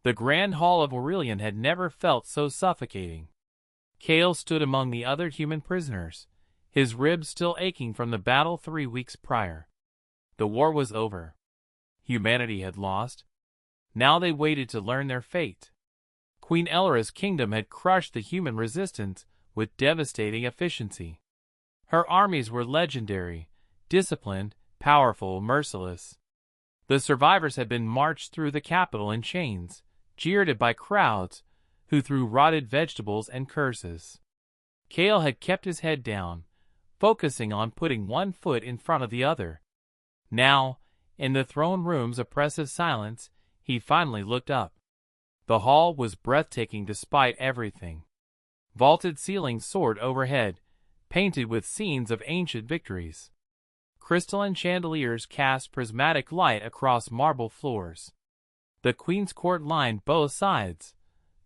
The grand hall of Aurelian had never felt so suffocating. Cale stood among the other human prisoners, his ribs still aching from the battle 3 weeks prior. The war was over. Humanity had lost. Now they waited to learn their fate. Queen Elra's kingdom had crushed the human resistance with devastating efficiency. Her armies were legendary, disciplined, powerful, merciless. The survivors had been marched through the capital in chains, jeered at by crowds who threw rotted vegetables and curses. Cale had kept his head down, focusing on putting one foot in front of the other. Now, in the throne room's oppressive silence, he finally looked up. The hall was breathtaking despite everything. Vaulted ceilings soared overhead, painted with scenes of ancient victories. Crystalline chandeliers cast prismatic light across marble floors. The Queen's court lined both sides.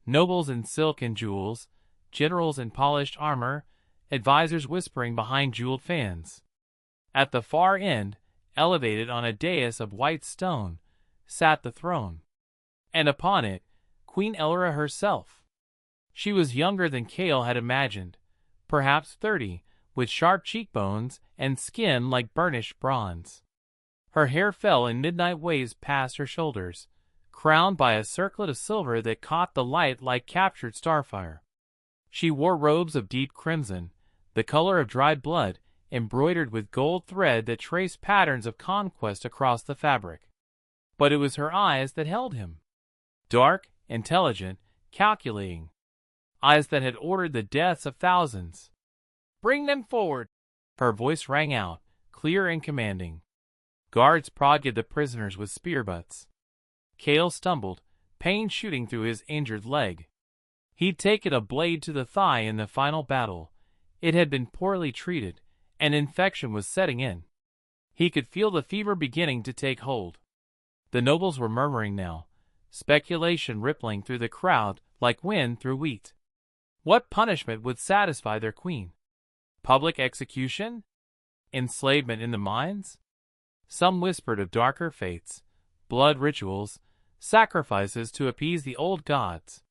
Nobles in silk and jewels, generals in polished armor, advisors whispering behind jeweled fans. At the far end, elevated on a dais of white stone, sat the throne. And upon it, Queen Elra herself. She was younger than Cale had imagined, perhaps 30, with sharp cheekbones and skin like burnished bronze. Her hair fell in midnight waves past her shoulders, crowned by a circlet of silver that caught the light like captured starfire. She wore robes of deep crimson, the color of dried blood, embroidered with gold thread that traced patterns of conquest across the fabric. But it was her eyes that held him. Dark, intelligent, calculating. Eyes that had ordered the deaths of thousands. "Bring them forward!" Her voice rang out, clear and commanding. Guards prodded the prisoners with spear butts. Cale stumbled, pain shooting through his injured leg. He'd taken a blade to the thigh in the final battle. It had been poorly treated, and infection was setting in. He could feel the fever beginning to take hold. The nobles were murmuring now, speculation rippling through the crowd like wind through wheat. What punishment would satisfy their queen? Public execution? Enslavement in the mines? Some whispered of darker fates, blood rituals, sacrifices to appease the old gods.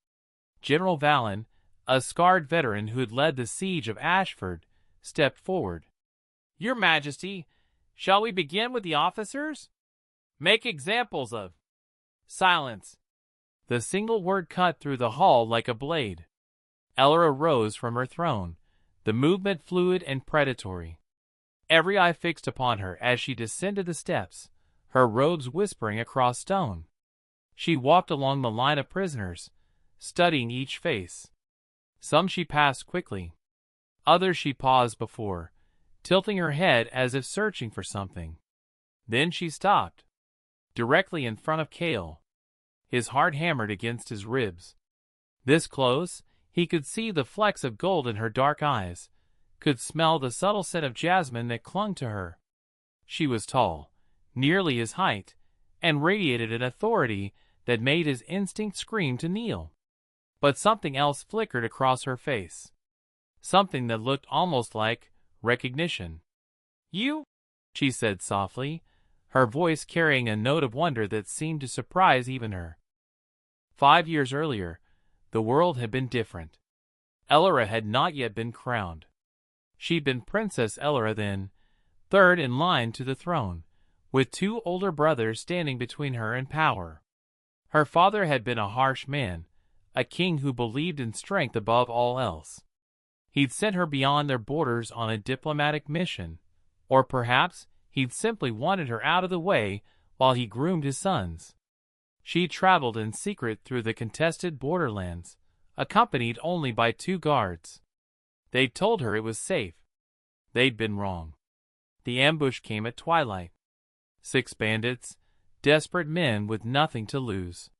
General Valen, a scarred veteran who had led the siege of Ashford, stepped forward. "Your Majesty, shall we begin with the officers? Make examples of—" Silence. The single word cut through the hall like a blade. Elra rose from her throne, the movement fluid and predatory. Every eye fixed upon her as she descended the steps, her robes whispering across stone. She walked along the line of prisoners, studying each face. Some she passed quickly. Others she paused before, tilting her head as if searching for something. Then she stopped, directly in front of Cale. His heart hammered against his ribs. This close, he could see the flecks of gold in her dark eyes, could smell the subtle scent of jasmine that clung to her. She was tall, nearly his height, and radiated an authority that made his instinct scream to kneel. But something else flickered across her face. Something that looked almost like recognition. "You?" she said softly, her voice carrying a note of wonder that seemed to surprise even her. 5 years earlier, the world had been different. Elra had not yet been crowned. She'd been Princess Elra then, third in line to the throne, with 2 older brothers standing between her and power. Her father had been a harsh man, a king who believed in strength above all else. He'd sent her beyond their borders on a diplomatic mission, or perhaps he'd simply wanted her out of the way while he groomed his sons. She traveled in secret through the contested borderlands, accompanied only by 2 guards. They'd told her it was safe. They'd been wrong. The ambush came at twilight. 6 bandits, desperate men with nothing to lose.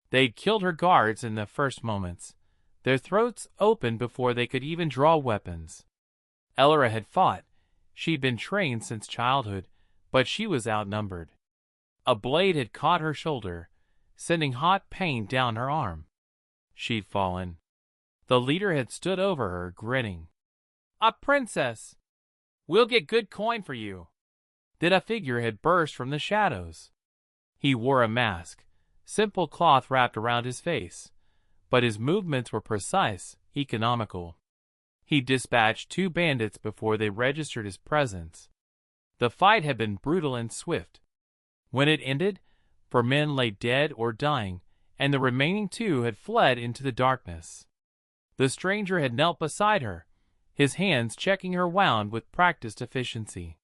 They'd killed her guards in the first moments, their throats open before they could even draw weapons. Elra had fought. She'd been trained since childhood, but she was outnumbered. A blade had caught her shoulder, sending hot pain down her arm. She'd fallen. The leader had stood over her, grinning. "A princess! We'll get good coin for you." Then a figure had burst from the shadows. He wore a mask, simple cloth wrapped around his face, but his movements were precise, economical. He dispatched 2 bandits before they registered his presence. The fight had been brutal and swift. When it ended, 4 men lay dead or dying, and the remaining 2 had fled into the darkness. The stranger had knelt beside her, his hands checking her wound with practiced efficiency.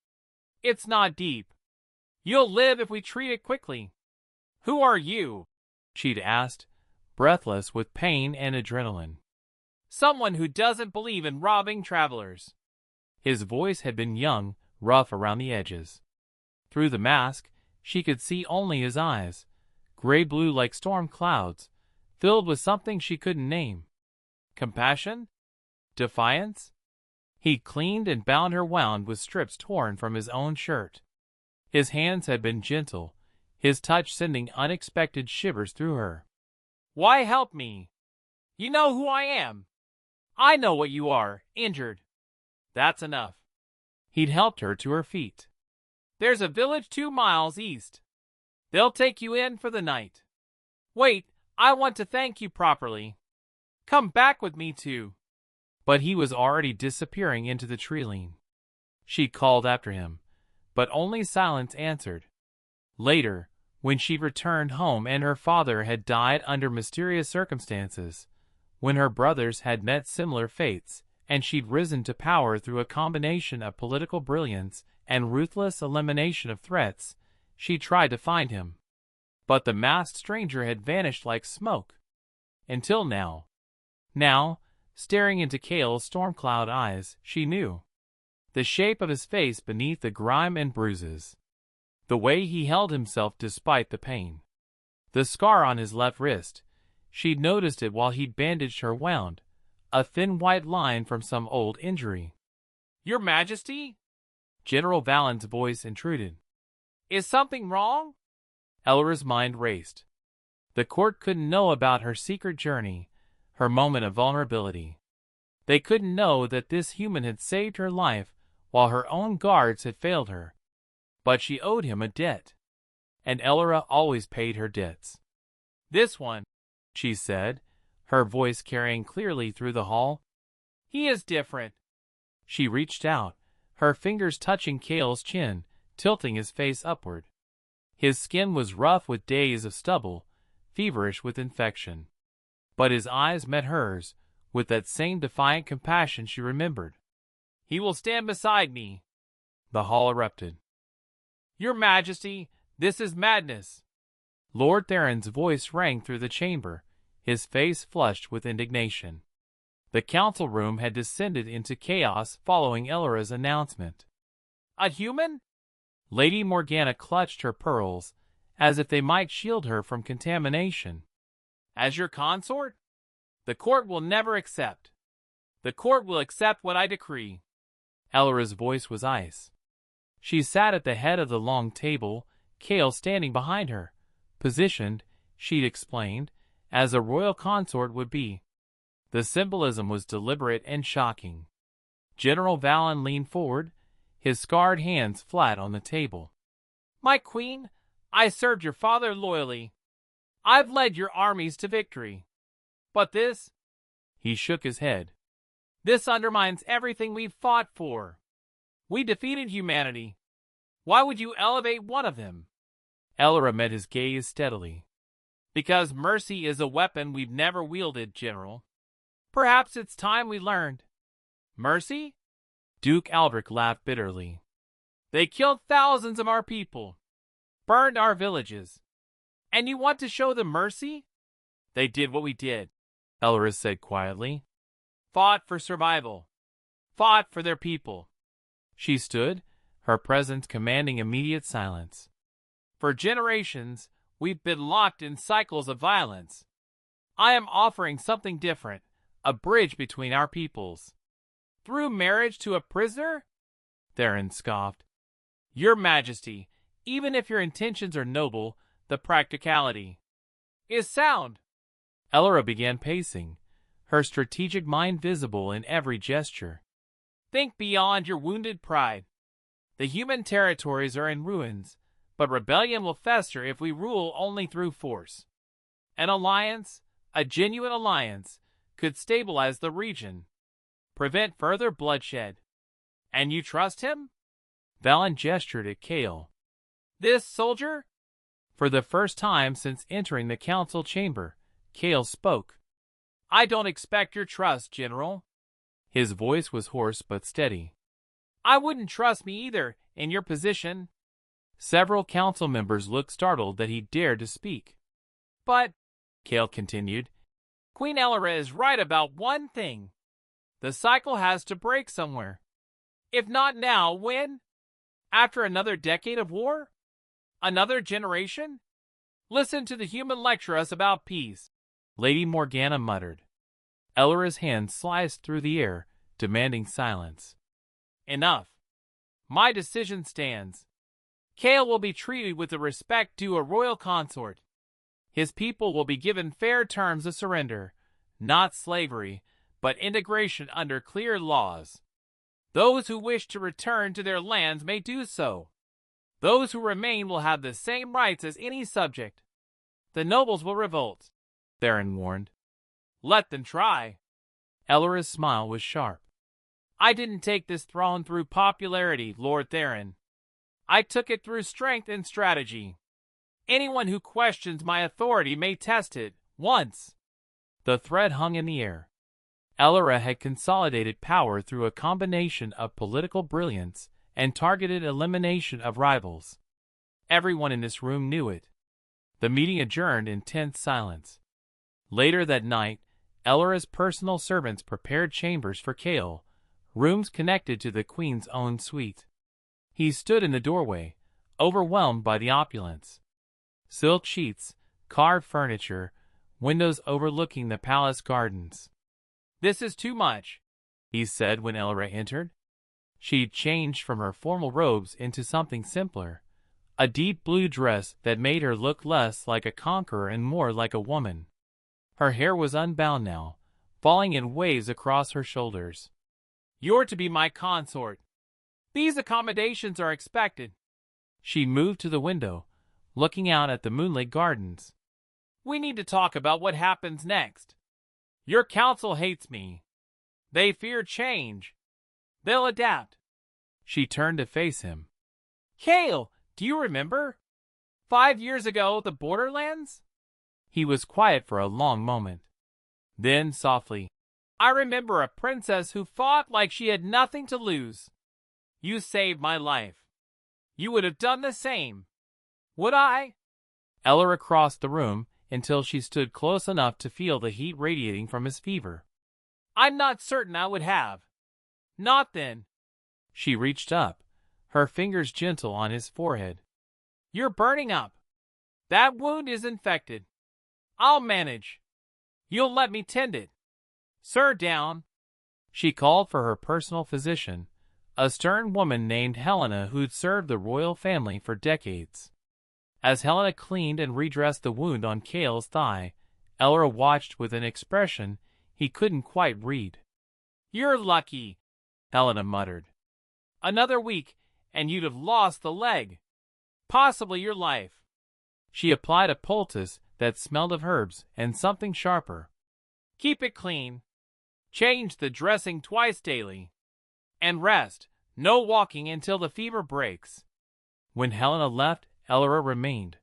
"It's not deep. You'll live if we treat it quickly." "Who are you?" she'd asked, breathless with pain and adrenaline. "Someone who doesn't believe in robbing travelers." His voice had been young, rough around the edges. Through the mask, she could see only his eyes, gray-blue like storm clouds, filled with something she couldn't name. Compassion? Defiance? He cleaned and bound her wound with strips torn from his own shirt. His hands had been gentle, his touch sending unexpected shivers through her. "Why help me? You know who I am. I know what you are, injured. That's enough." He'd helped her to her feet. "There's a village 2 miles east. They'll take you in for the night. Wait, I want to thank you properly. Come back with me too." But he was already disappearing into the treeline. She called after him, but only silence answered. Later, when she returned home and her father had died under mysterious circumstances, when her brothers had met similar fates, and she'd risen to power through a combination of political brilliance and ruthless elimination of threats, she tried to find him. But the masked stranger had vanished like smoke. Until now. Now, staring into Cale's storm-cloud eyes, she knew. The shape of his face beneath the grime and bruises. The way he held himself despite the pain. The scar on his left wrist. She'd noticed it while he'd bandaged her wound, a thin white line from some old injury. "Your Majesty?" General Valen's voice intruded. "Is something wrong?" Elra's mind raced. The court couldn't know about her secret journey, her moment of vulnerability. They couldn't know that this human had saved her life while her own guards had failed her. But she owed him a debt. And Elra always paid her debts. "This one," she said, her voice carrying clearly through the hall. "He is different." She reached out, her fingers touching Cale's chin, tilting his face upward. His skin was rough with days of stubble, feverish with infection. But his eyes met hers, with that same defiant compassion she remembered. "He will stand beside me." The hall erupted. "Your Majesty, this is madness." Lord Theron's voice rang through the chamber, his face flushed with indignation. The council room had descended into chaos following Elra's announcement. "A human?" Lady Morgana clutched her pearls, as if they might shield her from contamination. "As your consort? The court will never accept. The court will accept what I decree." Elra's voice was ice. She sat at the head of the long table, Cale standing behind her, positioned, she'd explained, as a royal consort would be. The symbolism was deliberate and shocking. General Valen leaned forward, his scarred hands flat on the table. "My queen, I served your father loyally. I've led your armies to victory. But this," he shook his head, "this undermines everything we've fought for. We defeated humanity. Why would you elevate one of them?" Elra met his gaze steadily. "Because mercy is a weapon we've never wielded, General. Perhaps it's time we learned." "Mercy?" Duke Aldrich laughed bitterly. "They killed thousands of our people, burned our villages. And you want to show them mercy?" "They did what we did," Elra said quietly. "Fought for survival. Fought for their people." She stood, her presence commanding immediate silence. "For generations, we've been locked in cycles of violence. I am offering something different, a bridge between our peoples." "Through marriage to a prisoner?" Theron scoffed. "Your Majesty, even if your intentions are noble, the practicality is sound." Elra began pacing, her strategic mind visible in every gesture. "Think beyond your wounded pride. The human territories are in ruins, but rebellion will fester if we rule only through force. An alliance, a genuine alliance, could stabilize the region, prevent further bloodshed. And you trust him? Valen gestured at Kale. This soldier? For the first time since entering the council chamber, Kale spoke. I don't expect your trust, General. His voice was hoarse but steady. I wouldn't trust me either, in your position. Several council members looked startled that he dared to speak. But, Kale continued, Queen Elora is right about one thing. The cycle has to break somewhere. If not now, when? After another decade of war? Another generation? Listen to the human lecture us about peace. Lady Morgana muttered. Elora's hand sliced through the air, demanding silence. Enough. My decision stands. Kale will be treated with the respect due a royal consort. His people will be given fair terms of surrender, not slavery, but integration under clear laws. Those who wish to return to their lands may do so. Those who remain will have the same rights as any subject. The nobles will revolt, Theron warned. Let them try. Elora's smile was sharp. I didn't take this throne through popularity, Lord Theron. I took it through strength and strategy. Anyone who questions my authority may test it, once. The thread hung in the air. Elora had consolidated power through a combination of political brilliance and targeted elimination of rivals. Everyone in this room knew it. The meeting adjourned in tense silence. Later that night, Elora's personal servants prepared chambers for Kale, rooms connected to the Queen's own suite. He stood in the doorway, overwhelmed by the opulence. Silk sheets, carved furniture, windows overlooking the palace gardens. This is too much, he said when Elora entered. She'd changed from her formal robes into something simpler, a deep blue dress that made her look less like a conqueror and more like a woman. Her hair was unbound now, falling in waves across her shoulders. You're to be my consort. These accommodations are expected. She moved to the window, looking out at the moonlit gardens. We need to talk about what happens next. Your council hates me. They fear change. They'll adapt. She turned to face him. Kale, do you remember? 5 years ago, the Borderlands? He was quiet for a long moment. Then, softly, I remember a princess who fought like she had nothing to lose. You saved my life. You would have done the same. Would I? Elora crossed the room until she stood close enough to feel the heat radiating from his fever. I'm not certain I would have. Not then. She reached up, her fingers gentle on his forehead. You're burning up. That wound is infected. I'll manage. You'll let me tend it. Sir, down. She called for her personal physician, a stern woman named Helena who'd served the royal family for decades. As Helena cleaned and redressed the wound on Kale's thigh, Elora watched with an expression he couldn't quite read. You're lucky, Helena muttered. Another week, and you'd have lost the leg. Possibly your life. She applied a poultice that smelled of herbs and something sharper. Keep it clean. Change the dressing twice daily. And rest, no walking until the fever breaks. When Helena left, Elora remained.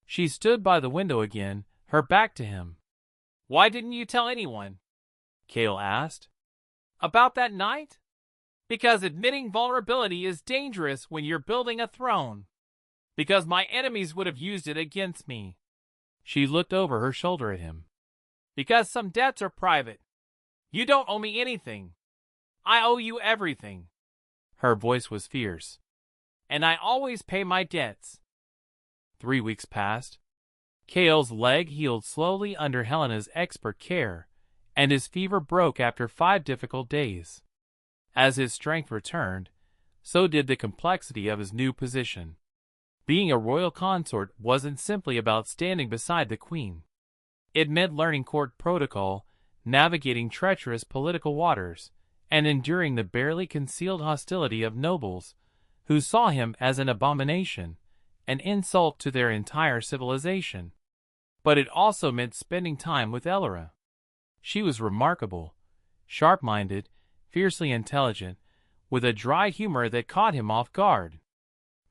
She stood by the window again, her back to him. Why didn't you tell anyone? Kale asked. About that night? Because admitting vulnerability is dangerous when you're building a throne. Because my enemies would have used it against me. She looked over her shoulder at him. Because some debts are private. You don't owe me anything. I owe you everything. Her voice was fierce. And I always pay my debts. 3 weeks passed. Kale's leg healed slowly under Helena's expert care, and his fever broke after 5 difficult days. As his strength returned, so did the complexity of his new position. Being a royal consort wasn't simply about standing beside the queen. It meant learning court protocol, navigating treacherous political waters, and enduring the barely concealed hostility of nobles who saw him as an abomination, an insult to their entire civilization. but it also meant spending time with Elora. She was remarkable, sharp-minded, fiercely intelligent, with a dry humor that caught him off guard.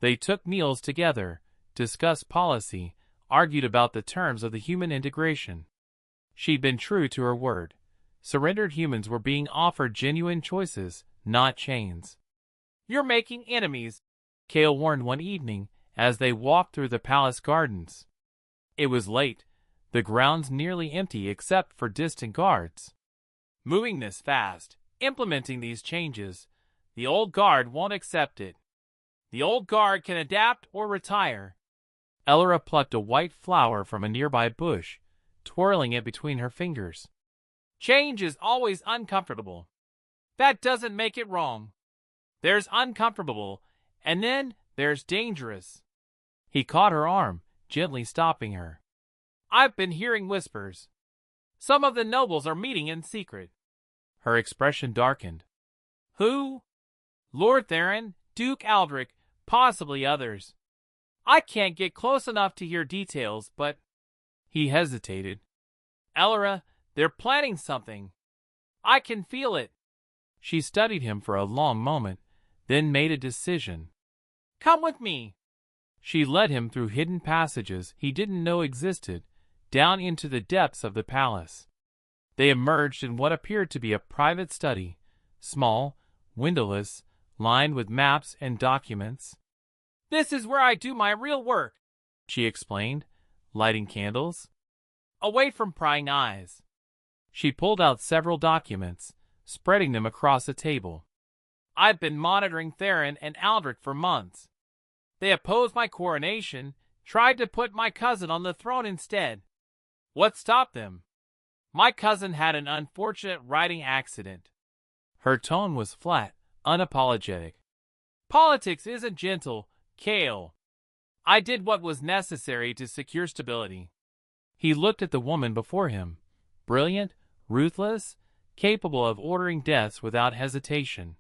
They took meals together, discussed policy, argued about the terms of the human integration. She'd been true to her word. Surrendered humans were being offered genuine choices, not chains. "You're making enemies," Kale warned one evening as they walked through the palace gardens. It was late, the grounds nearly empty except for distant guards. "Moving this fast, implementing these changes, the old guard won't accept it. The old guard can adapt or retire." Elora plucked a white flower from a nearby bush, twirling it between her fingers. "Change is always uncomfortable. That doesn't make it wrong. There's uncomfortable, and then there's dangerous." He caught her arm, gently stopping her. "I've been hearing whispers. Some of the nobles are meeting in secret." Her expression darkened. "Who?" "Lord Theron, Duke Aldrich, possibly others. I can't get close enough to hear details, but—" He hesitated. "Elora, they're planning something. I can feel it." She studied him for a long moment, then made a decision. "Come with me." She led him through hidden passages he didn't know existed, down into the depths of the palace. They emerged in what appeared to be a private study, small, windowless, lined with maps and documents. "This is where I do my real work," she explained, lighting candles. "Away from prying eyes." She pulled out several documents, spreading them across a table. "I've been monitoring Theron and Aldrich for months. They opposed my coronation, tried to put my cousin on the throne instead. What stopped them? My cousin had an unfortunate riding accident." Her tone was flat, unapologetic. "Politics isn't gentle, Kale. I did what was necessary to secure stability." He looked at the woman before him, brilliant, ruthless, capable of ordering deaths without hesitation.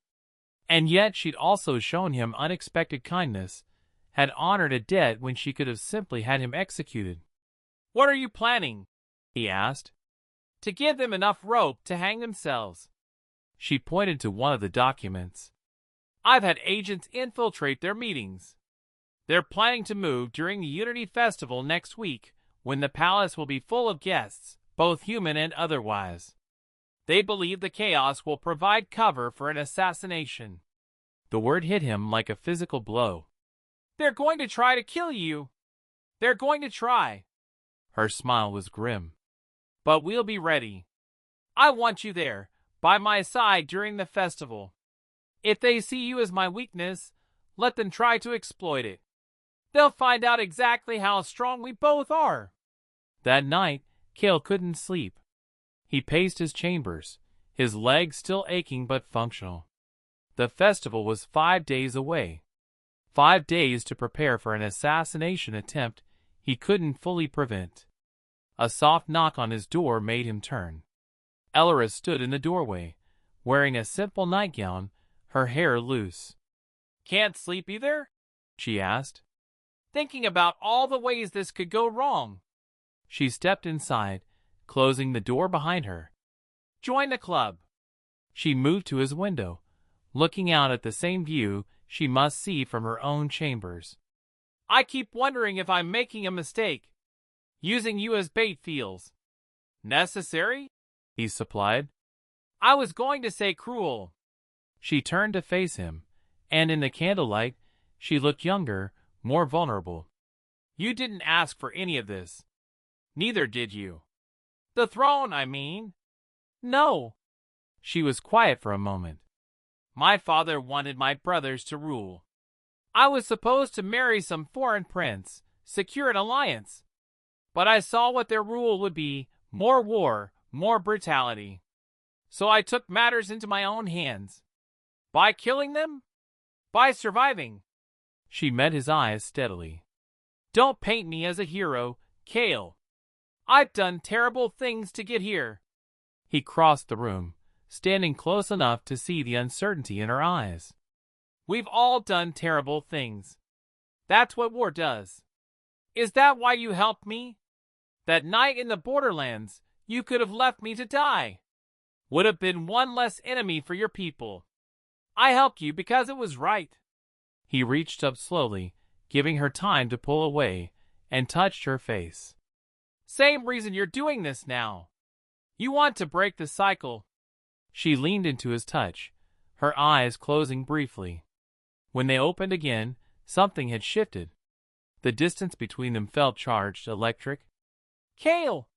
And yet she'd also shown him unexpected kindness, had honored a debt when she could have simply had him executed. "What are you planning?" he asked. "To give them enough rope to hang themselves." She pointed to one of the documents. "I've had agents infiltrate their meetings. They're planning to move during the Unity Festival next week, when the palace will be full of guests, both human and otherwise. They believe the chaos will provide cover for an assassination." The word hit him like a physical blow. "They're going to try to kill you. They're going to try." Her smile was grim. "But we'll be ready. I want you there, by my side during the festival. If they see you as my weakness, let them try to exploit it. They'll find out exactly how strong we both are." That night, Kale couldn't sleep. He paced his chambers, his legs still aching but functional. The festival was 5 days away. 5 days to prepare for an assassination attempt he couldn't fully prevent. A soft knock on his door made him turn. Elora stood in the doorway, wearing a simple nightgown, her hair loose. "Can't sleep either?" she asked. "Thinking about all the ways this could go wrong." She stepped inside, closing the door behind her. "Join the club." She moved to his window, looking out at the same view she must see from her own chambers. "I keep wondering if I'm making a mistake. Using you as bait feels necessary," he supplied. "I was going to say cruel." She turned to face him, and in the candlelight, she looked younger, more vulnerable. "You didn't ask for any of this. Neither did you. The throne, I mean." "No." She was quiet for a moment. "My father wanted my brothers to rule. I was supposed to marry some foreign prince, secure an alliance. But I saw what their rule would be, more war, more brutality. So I took matters into my own hands. By killing them? By surviving." She met his eyes steadily. "Don't paint me as a hero, Kale. I've done terrible things to get here." He crossed the room, standing close enough to see the uncertainty in her eyes. "We've all done terrible things. That's what war does. Is that why you helped me?" That night in the borderlands, you could have left me to die. Would have been one less enemy for your people. I helped you because it was right." He reached up slowly, giving her time to pull away, and touched her face. "Same reason you're doing this now. You want to break the cycle." She leaned into his touch, her eyes closing briefly. When they opened again, something had shifted. The distance between them felt charged, electric. "Cale!"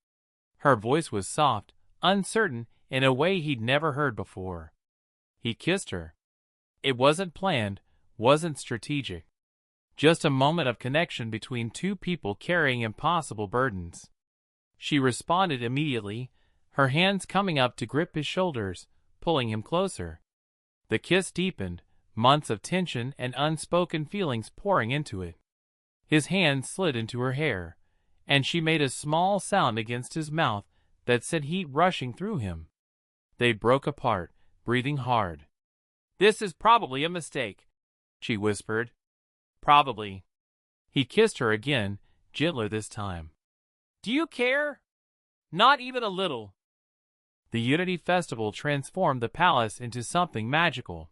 Her voice was soft, uncertain, in a way he'd never heard before. He kissed her. It wasn't planned, wasn't strategic. Just a moment of connection between two people carrying impossible burdens. She responded immediately, her hands coming up to grip his shoulders, pulling him closer. The kiss deepened, months of tension and unspoken feelings pouring into it. His hand slid into her hair, and she made a small sound against his mouth that sent heat rushing through him. They broke apart, breathing hard. "This is probably a mistake," she whispered. "Probably." He kissed her again, gentler this time. "Do you care?" "Not even a little." The Unity Festival transformed the palace into something magical.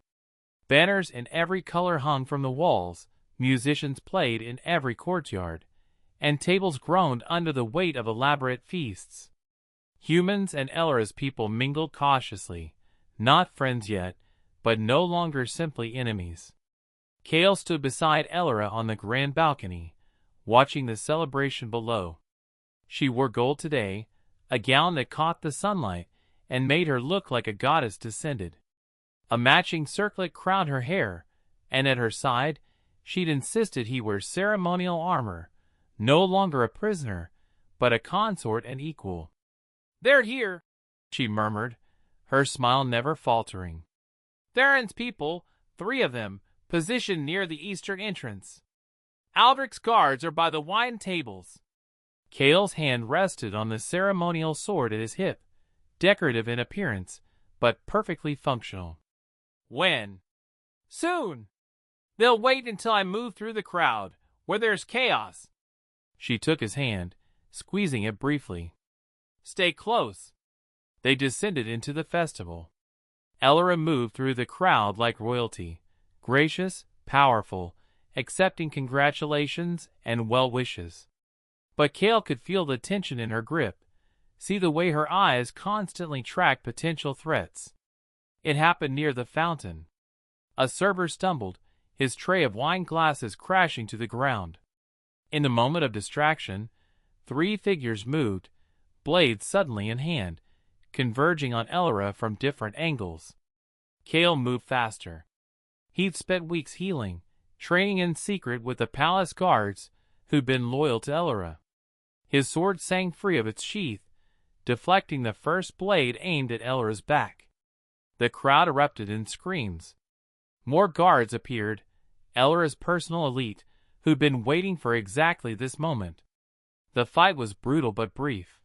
Banners in every color hung from the walls, musicians played in every courtyard, and tables groaned under the weight of elaborate feasts. Humans and Elra's people mingled cautiously, not friends yet, but no longer simply enemies. Cale stood beside Elra on the grand balcony, watching the celebration below. She wore gold today, a gown that caught the sunlight and made her look like a goddess descended. A matching circlet crowned her hair, and at her side, she'd insisted he wear ceremonial armor, no longer a prisoner, but a consort and equal. "They're here," she murmured, her smile never faltering. "Theron's people, 3 of them, positioned near the eastern entrance. Aldrich's guards are by the wine tables." Cale's hand rested on the ceremonial sword at his hip, decorative in appearance, but perfectly functional. "When?" "Soon. They'll wait until I move through the crowd, where there's chaos." She took his hand, squeezing it briefly. "Stay close." They descended into the festival. Elra moved through the crowd like royalty, gracious, powerful, accepting congratulations and well wishes. But Cale could feel the tension in her grip, see the way her eyes constantly tracked potential threats. It happened near the fountain. A server stumbled, his tray of wine glasses crashing to the ground. In the moment of distraction, 3 figures moved, blades suddenly in hand, converging on Elra from different angles. Cale moved faster. He'd spent weeks healing, training in secret with the palace guards who'd been loyal to Elra. His sword sang free of its sheath, deflecting the first blade aimed at Elra's back. The crowd erupted in screams. More guards appeared, Elra's personal elite, who'd been waiting for exactly this moment. The fight was brutal but brief.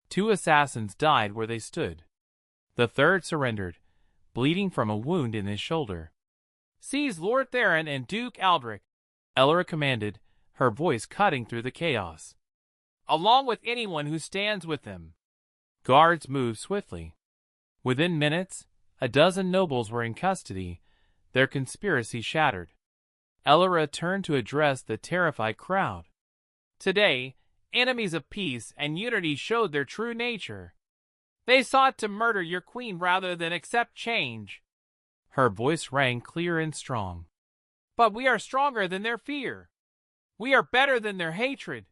2 assassins died where they stood. The third surrendered, bleeding from a wound in his shoulder. "Seize Lord Theron and Duke Aldrich," Elra commanded, her voice cutting through the chaos. "Along with anyone who stands with them." Guards moved swiftly. Within minutes, a dozen nobles were in custody, their conspiracy shattered. Elra turned to address the terrified crowd. "Today, enemies of peace and unity showed their true nature. They sought to murder your queen rather than accept change." Her voice rang clear and strong. "But we are stronger than their fear. We are better than their hatred.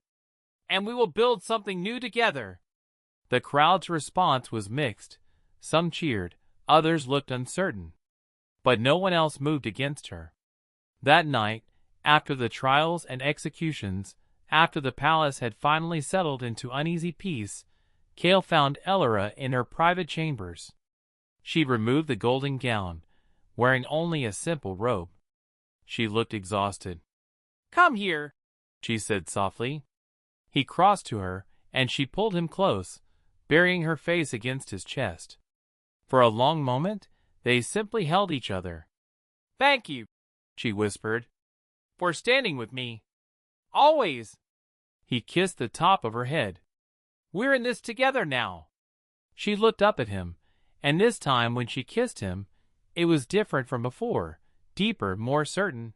And we will build something new together." The crowd's response was mixed. Some cheered, others looked uncertain. But no one else moved against her. That night, after the trials and executions, after the palace had finally settled into uneasy peace, Cale found Elra in her private chambers. She removed the golden gown, wearing only a simple robe. She looked exhausted. "Come here," she said softly. He crossed to her, and she pulled him close, burying her face against his chest. For a long moment, they simply held each other. "Thank you," she whispered, "for standing with me. Always." He kissed the top of her head. We're in this together now. She looked up at him, and this time when she kissed him, it was different from before, deeper, more certain.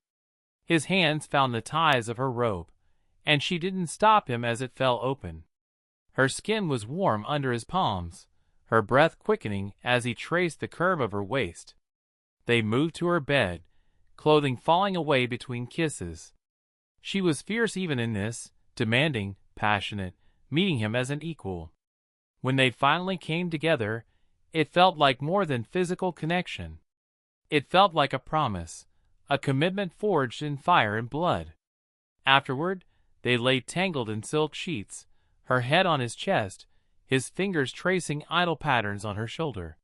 His hands found the ties of her robe, and she didn't stop him as it fell open. Her skin was warm under his palms, her breath quickening as he traced the curve of her waist. They moved to her bed, clothing falling away between kisses. She was fierce even in this, demanding, passionate, meeting him as an equal. When they finally came together, it felt like more than physical connection. It felt like a promise, a commitment forged in fire and blood. Afterward, they lay tangled in silk sheets, her head on his chest, his fingers tracing idle patterns on her shoulder.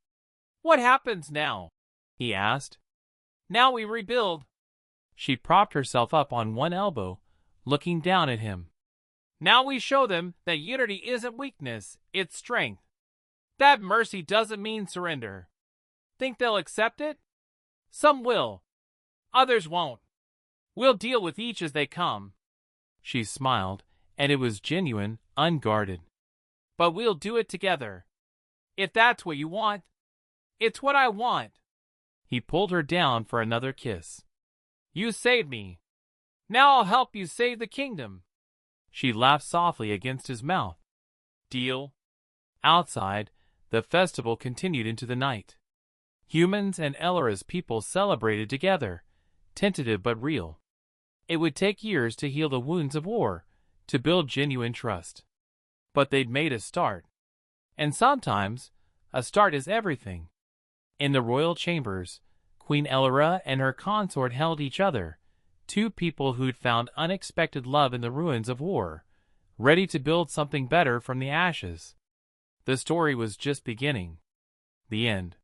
"What happens now?" he asked. "Now we rebuild." She propped herself up on one elbow, looking down at him. "Now we show them that unity isn't weakness, it's strength. That mercy doesn't mean surrender. Think they'll accept it? Some will. Others won't. We'll deal with each as they come." She smiled, and it was genuine, unguarded. "But we'll do it together. If that's what you want. It's what I want." He pulled her down for another kiss. "You saved me. Now I'll help you save the kingdom." She laughed softly against his mouth. "Deal?" Outside, the festival continued into the night. Humans and Ellora's people celebrated together, tentative but real. It would take years to heal the wounds of war, to build genuine trust. But they'd made a start. And sometimes, a start is everything. In the royal chambers, Queen Ellora and her consort held each other, two people who'd found unexpected love in the ruins of war, ready to build something better from the ashes. The story was just beginning. The end.